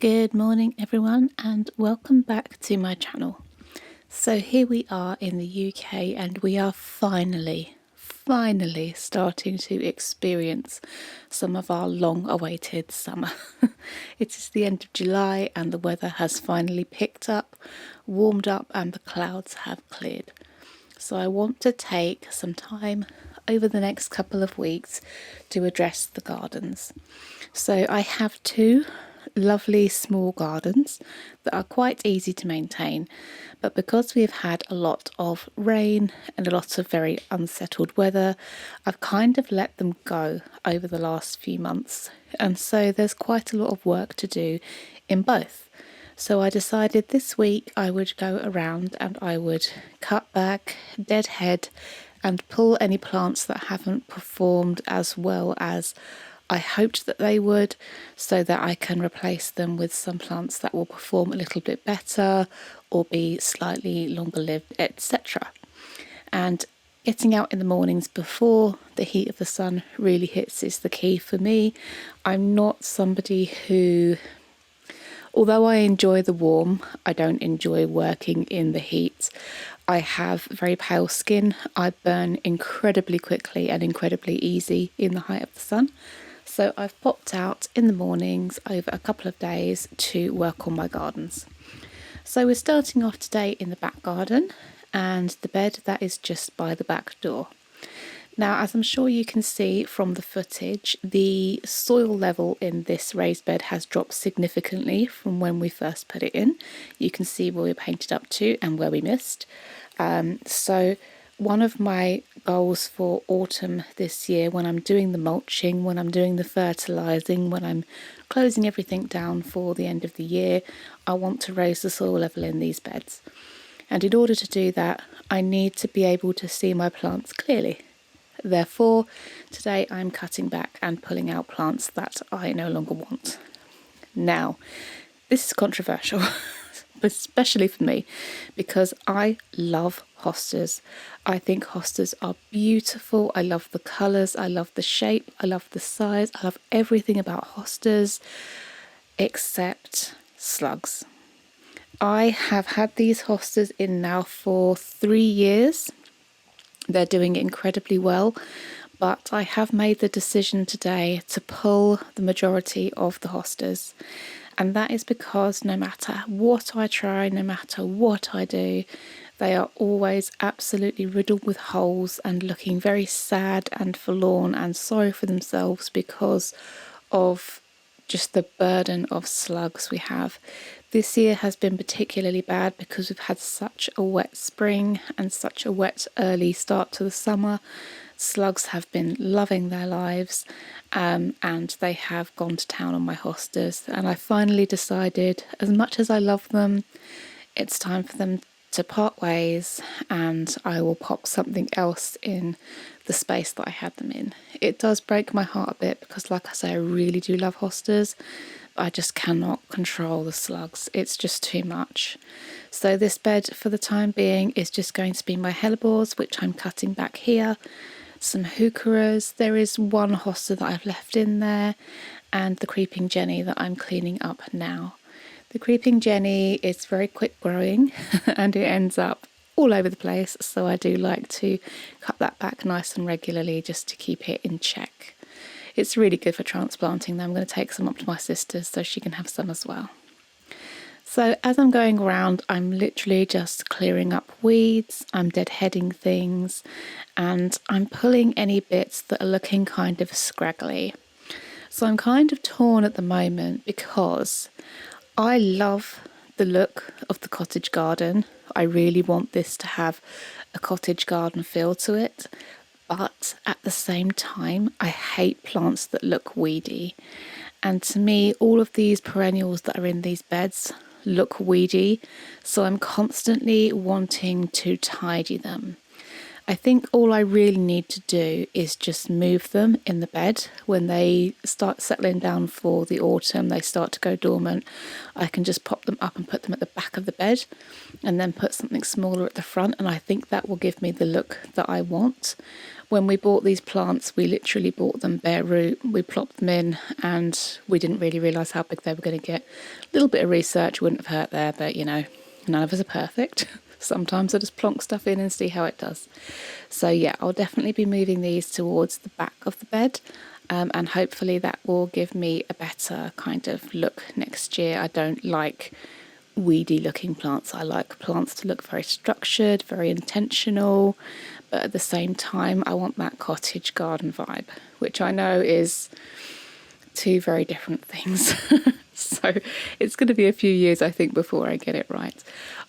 Good morning everyone and welcome back to my channel. So here we are in the UK and we are finally starting to experience some of our long awaited summer. It is the end of July and the weather has finally picked up, warmed up and the clouds have cleared. So I want to take some time over the next couple of weeks to address the gardens. So I have two lovely small gardens that are quite easy to maintain, but because we've had a lot of rain and a lot of very unsettled weather, I've kind of let them go over the last few months, and so there's quite a lot of work to do in both. So I decided this week I would go around and I would cut back, deadhead, and pull any plants that haven't performed as well as I hoped that they would, so that I can replace them with some plants that will perform a little bit better or be slightly longer lived, etc. And getting out in the mornings before the heat of the sun really hits is the key for me. I'm not somebody who, although I enjoy the warm, I don't enjoy working in the heat. I have very pale skin. I burn incredibly quickly and incredibly easy in the height of the sun. So I've popped out in the mornings over a couple of days to work on my gardens. So we're starting off today in the back garden, and the bed that is just by the back door. Now, as I'm sure you can see from the footage, the soil level in this raised bed has dropped significantly from when we first put it in. You can see where we painted up to and where we missed. So one of my goals for autumn this year, when I'm doing the mulching, when I'm doing the fertilising, when I'm closing everything down for the end of the year, I want to raise the soil level in these beds. And in order to do that, I need to be able to see my plants clearly. Therefore, today I'm cutting back and pulling out plants that I no longer want. Now, this is controversial, especially for me, because I love hostas. I think hostas are beautiful. I love the colours, I love the shape, I love the size, I love everything about hostas except slugs. I have had these hostas in now for 3 years. They're doing incredibly well, but I have made the decision today to pull the majority of the hostas. And that is because no matter what I try, no matter what I do, they are always absolutely riddled with holes and looking very sad and forlorn and sorry for themselves because of just the burden of slugs we have. This year has been particularly bad because we've had such a wet spring and such a wet early start to the summer. Slugs have been loving their lives, and they have gone to town on my hostas. And I finally decided, as much as I love them, it's time for them to part ways, and I will pop something else in the space that I had them in. It does break my heart a bit because, like I say, I really do love hostas. I just cannot control the slugs. It's just too much. So this bed for the time being is just going to be my hellebores, which I'm cutting back here, some heucheras. There is one hosta that I've left in there, and the creeping jenny that I'm cleaning up now. The creeping jenny is very quick growing and it ends up all over the place, so I do like to cut that back nice and regularly just to keep it in check. It's really good for transplanting them. I'm going to take some up to my sister's so she can have some as well. So as I'm going around, I'm literally just clearing up weeds, I'm deadheading things, and I'm pulling any bits that are looking kind of scraggly. So I'm kind of torn at the moment because I love the look of the cottage garden. I really want this to have a cottage garden feel to it. But at the same time, I hate plants that look weedy. And to me, all of these perennials that are in these beds look weedy. So I'm constantly wanting to tidy them. I think all I really need to do is just move them in the bed. When they start settling down for the autumn, they start to go dormant, I can just pop them up and put them at the back of the bed and then put something smaller at the front, and I think that will give me the look that I want. When we bought these plants, we literally bought them bare root. We plopped them in and we didn't really realise how big they were going to get. A little bit of research wouldn't have hurt there, but you know, none of us are perfect. Sometimes I just plonk stuff in and see how it does. So yeah, I'll definitely be moving these towards the back of the bed, and hopefully that will give me a better kind of look next year. I don't like weedy looking plants. I like plants to look very structured, very intentional, but at the same time I want that cottage garden vibe, which I know is two very different things. So it's going to be a few years, I think, before I get it right.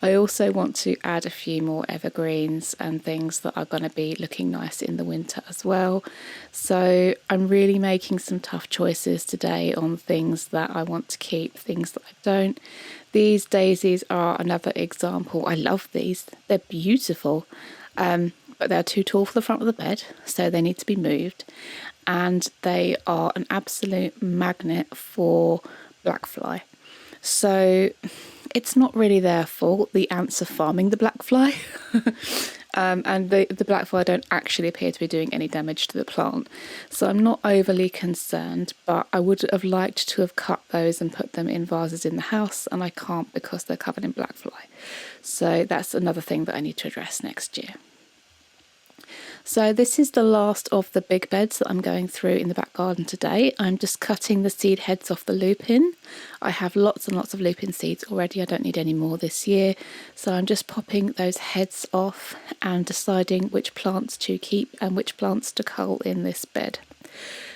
I also want to add a few more evergreens and things that are going to be looking nice in the winter as well. So I'm really making some tough choices today on things that I want to keep, things that I don't. These daisies are another example. I love these. They're beautiful, but they're too tall for the front of the bed, so they need to be moved. And they are an absolute magnet for black fly. So it's not really their fault. The ants are farming the black fly. And the black fly don't actually appear to be doing any damage to the plant. So I'm not overly concerned, but I would have liked to have cut those and put them in vases in the house, and I can't because they're covered in black fly. So that's another thing that I need to address next year. So this is the last of the big beds that I'm going through in the back garden today. I'm just cutting the seed heads off the lupin. I have lots and lots of lupin seeds already. I don't need any more this year. So I'm just popping those heads off and deciding which plants to keep and which plants to cull in this bed.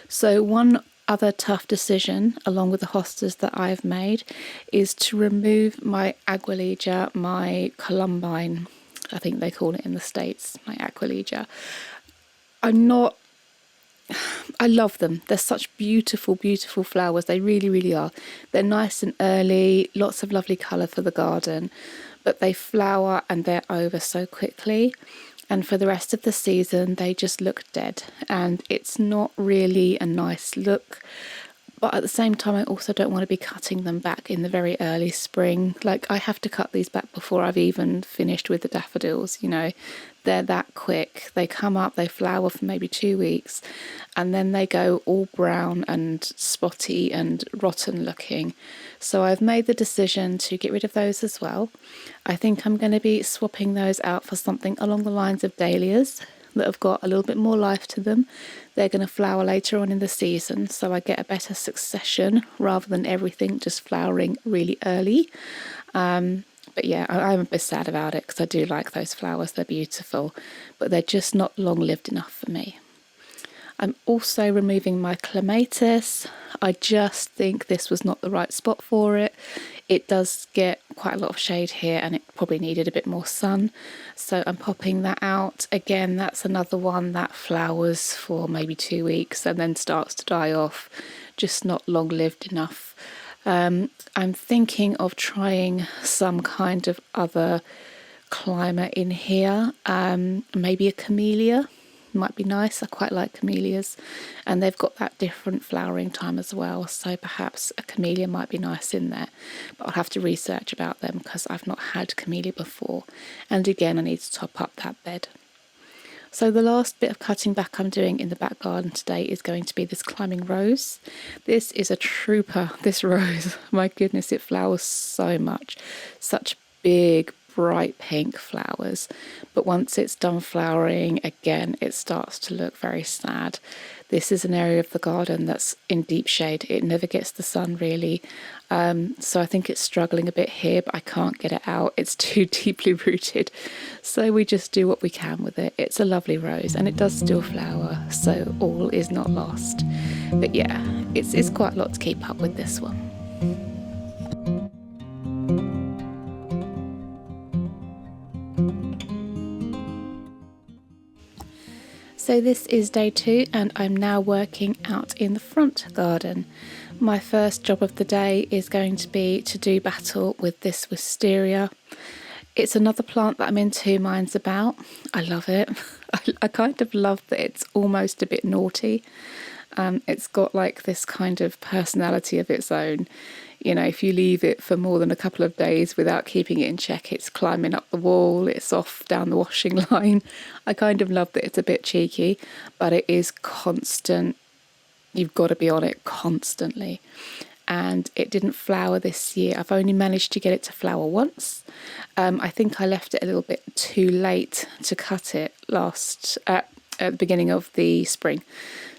So one other tough decision, along with the hostas that I've made, is to remove my aguilegia, my columbine, I think they call it in the States, my aquilegia. I love them. They're such beautiful, beautiful flowers. They really, really are. They're nice and early, lots of lovely colour for the garden, but they flower and they're over so quickly. And for the rest of the season, they just look dead. And it's not really a nice look. But at the same time, I also don't want to be cutting them back in the very early spring. Like, I have to cut these back before I've even finished with the daffodils, you know. They're that quick. They come up, they flower for maybe 2 weeks, and then they go all brown and spotty and rotten looking. So I've made the decision to get rid of those as well. I think I'm going to be swapping those out for something along the lines of dahlias that have got a little bit more life to them. They're going to flower later on in the season, so I get a better succession rather than everything just flowering really early. But yeah, I'm a bit sad about it because I do like those flowers. They're beautiful, but they're just not long-lived enough for me. I'm also removing my clematis. I just think this was not the right spot for it. It does get quite a lot of shade here and it probably needed a bit more sun. So I'm popping that out. Again, that's another one that flowers for maybe 2 weeks and then starts to die off. Just not long-lived enough. I'm thinking of trying some kind of other climber in here. Maybe a camellia. Might be nice. I quite like camellias, and they've got that different flowering time as well, so perhaps a camellia might be nice in there, but I'll have to research about them because I've not had camellia before, and again I need to top up that bed. So the last bit of cutting back I'm doing in the back garden today is going to be this climbing rose. This is a trooper, this rose. My goodness, it flowers so much. Such big, bright pink flowers, but once it's done flowering again it starts to look very sad. This is an area of the garden that's in deep shade. It never gets the sun really, so I think it's struggling a bit here, but I can't get it out. It's too deeply rooted, so we just do what we can with it. It's a lovely rose and it does still flower, so all is not lost. But yeah, it's quite a lot to keep up with this one. So this is day 2 and I'm now working out in the front garden. My first job of the day is going to be to do battle with this wisteria. It's another plant that I'm in two minds about. I love it. I kind of love that it's almost a bit naughty. It's got like this kind of personality of its own. You know, if you leave it for more than a couple of days without keeping it in check, it's climbing up the wall, it's off down the washing line. I kind of love that it's a bit cheeky, but it is constant. You've got to be on it constantly. And it didn't flower this year. I've only managed to get it to flower once. I think I left it a little bit too late to cut it at the beginning of the spring.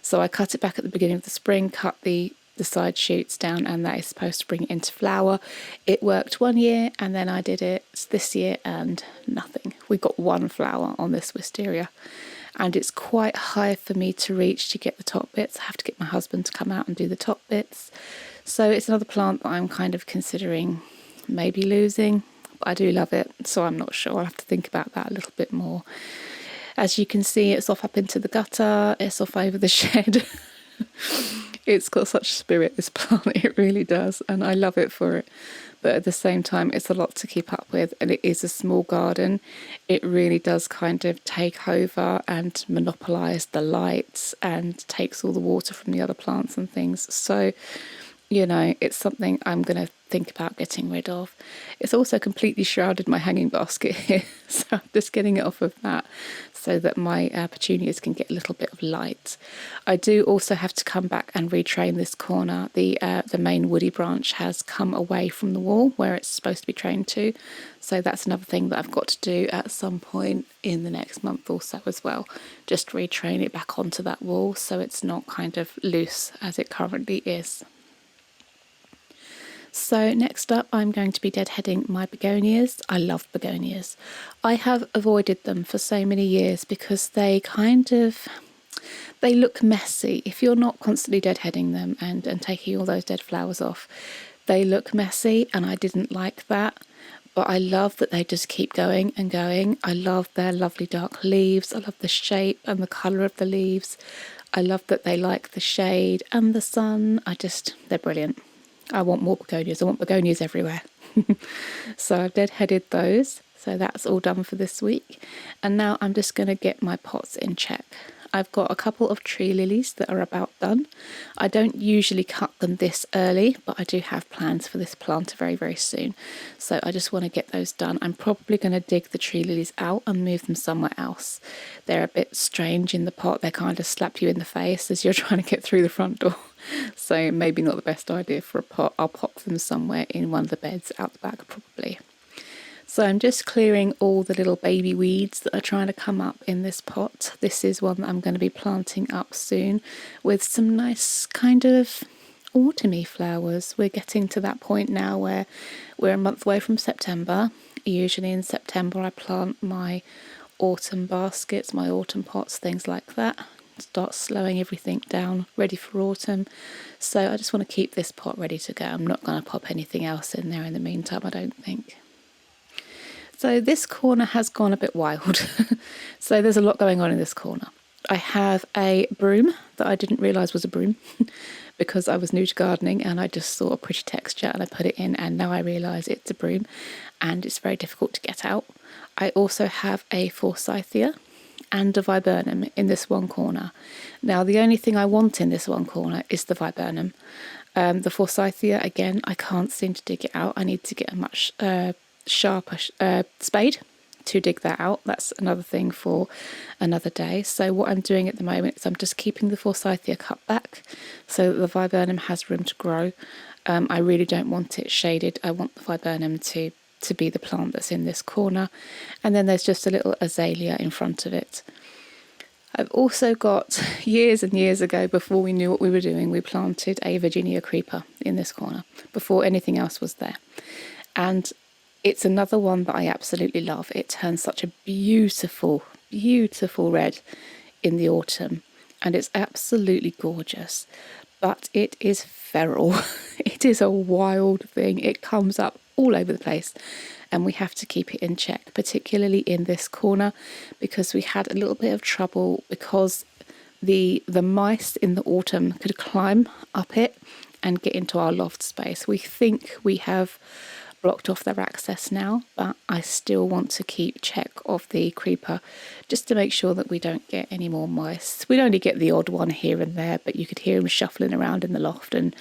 So I cut it back at the beginning of the spring, cut the side shoots down, and that is supposed to bring it into flower. It worked one year, and then I did it this year and nothing. We got one flower on this wisteria, and it's quite high for me to reach to get the top bits. I have to get my husband to come out and do the top bits. So it's another plant that I'm kind of considering maybe losing. But I do love it, so I'm not sure. I'll have to think about that a little bit more. As you can see, it's off up into the gutter, it's off over the shed. It's got such spirit, this plant, it really does, and I love it for it. But at the same time, it's a lot to keep up with, and it is a small garden. It really does kind of take over and monopolise the lights and takes all the water from the other plants and things. So, you know, it's something I'm going to think about getting rid of. It's also completely shrouded my hanging basket here, so I'm just getting it off of that so that my petunias can get a little bit of light. I do also have to come back and retrain this corner. The main woody branch has come away from the wall where it's supposed to be trained to, so that's another thing that I've got to do at some point in the next month or so as well. Just retrain it back onto that wall so it's not kind of loose as it currently is. So next up, I'm going to be deadheading my begonias. I love begonias. I have avoided them for so many years because they look messy. If you're not constantly deadheading them and taking all those dead flowers off, they look messy, and I didn't like that. But I love that they just keep going and going. I love their lovely dark leaves. I love the shape and the colour of the leaves. I love that they like the shade and the sun. They're brilliant. I want more begonias. I want begonias everywhere. So I've deadheaded those. So that's all done for this week. And now I'm just going to get my pots in check. I've got a couple of tree lilies that are about done. I don't usually cut them this early, but I do have plans for this planter very, very soon. So I just want to get those done. I'm probably going to dig the tree lilies out and move them somewhere else. They're a bit strange in the pot. They kind of slap you in the face as you're trying to get through the front door. So maybe not the best idea for a pot. I'll pop them somewhere in one of the beds out the back probably. So I'm just clearing all the little baby weeds that are trying to come up in this pot. This is one that I'm going to be planting up soon with some nice kind of autumny flowers. We're getting to that point now where we're a month away from September. Usually in September I plant my autumn baskets, my autumn pots, things like that. Start slowing everything down, ready for autumn. So I just want to keep this pot ready to go. I'm not going to pop anything else in there in the meantime, I don't think. So this corner has gone a bit wild. So there's a lot going on in this corner. I have a broom that I didn't realise was a broom because I was new to gardening and I just saw a pretty texture and I put it in, and now I realise it's a broom and it's very difficult to get out. I also have a forsythia and a viburnum in this one corner. Now the only thing I want in this one corner is the viburnum. The forsythia, again, I can't seem to dig it out. I need to get a much sharper spade to dig that out. That's another thing for another day. So what I'm doing at the moment is I'm just keeping the forsythia cut back so that the viburnum has room to grow. I really don't want it shaded. I want the viburnum to be the plant that's in this corner, and then there's just a little azalea in front of it. I've also got, years and years ago, before we knew what we were doing, we planted a Virginia creeper in this corner before anything else was there, and it's another one that I absolutely love. It turns such a beautiful, beautiful red in the autumn, and it's absolutely gorgeous. But it is feral. It is a wild thing. It comes up all over the place, and we have to keep it in check, particularly in this corner, because we had a little bit of trouble because the mice in the autumn could climb up it and get into our loft space. We think we have blocked off their access now, but I still want to keep check of the creeper just to make sure that we don't get any more mice. We'd only get the odd one here and there, but you could hear them shuffling around in the loft and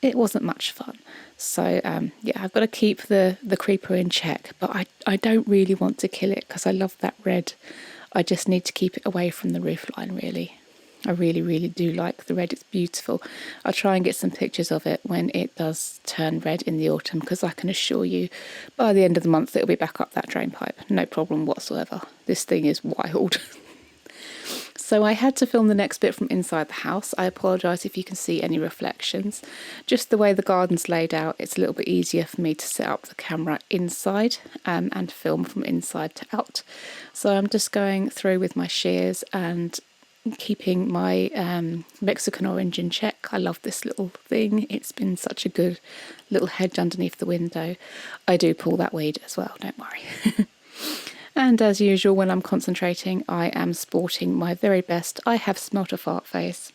it wasn't much fun. So yeah, I've got to keep the creeper in check, but I don't really want to kill it because I love that red. I just need to keep it away from the roofline, really. I really, really do like the red. It's beautiful. I'll try and get some pictures of it when it does turn red in the autumn, because I can assure you by the end of the month it'll be back up that drain pipe. No problem whatsoever. This thing is wild. So I had to film the next bit from inside the house. I apologise if you can see any reflections. Just the way the garden's laid out, it's a little bit easier for me to set up the camera inside and film from inside to out. So I'm just going through with my shears and keeping my Mexican orange in check. I love this little thing. It's been such a good little hedge underneath the window. I do pull that weed as well, don't worry. And as usual, when I'm concentrating, I am sporting my very best I have smelt a fart face.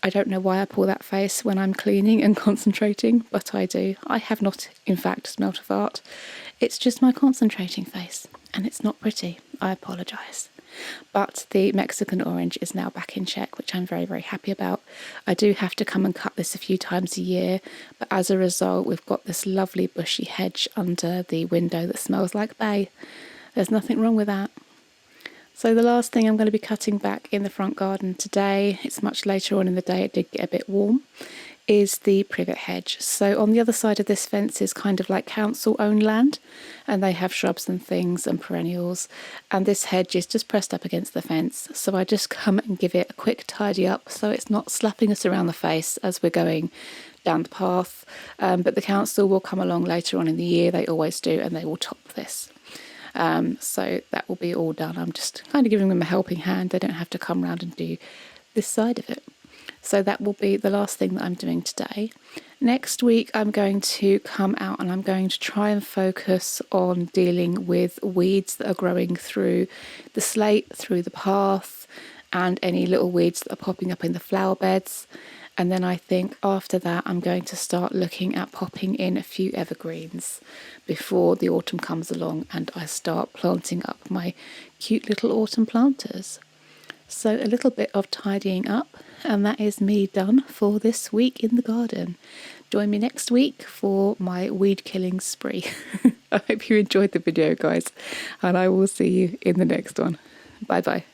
I don't know why I pull that face when I'm cleaning and concentrating, but I do. I have not, in fact, smelt a fart. It's just my concentrating face, and it's not pretty. I apologise. But the Mexican orange is now back in check, which I'm very, very happy about. I do have to come and cut this a few times a year, but as a result, we've got this lovely bushy hedge under the window that smells like bay. There's nothing wrong with that. So the last thing I'm going to be cutting back in the front garden today, it's much later on in the day, it did get a bit warm, is the privet hedge. So on the other side of this fence is kind of like council-owned land, and they have shrubs and things and perennials, and this hedge is just pressed up against the fence. So I just come and give it a quick tidy up so it's not slapping us around the face as we're going down the path. But the council will come along later on in the year, they always do, and they will top this. So that will be all done. I'm just kind of giving them a helping hand. They don't have to come round and do this side of it. So that will be the last thing that I'm doing today. Next week I'm going to come out and I'm going to try and focus on dealing with weeds that are growing through the slate, through the path, and any little weeds that are popping up in the flower beds. And then I think after that I'm going to start looking at popping in a few evergreens before the autumn comes along and I start planting up my cute little autumn planters. So a little bit of tidying up, and that is me done for this week in the garden. Join me next week for my weed killing spree. I hope you enjoyed the video, guys, and I will see you in the next one. Bye bye.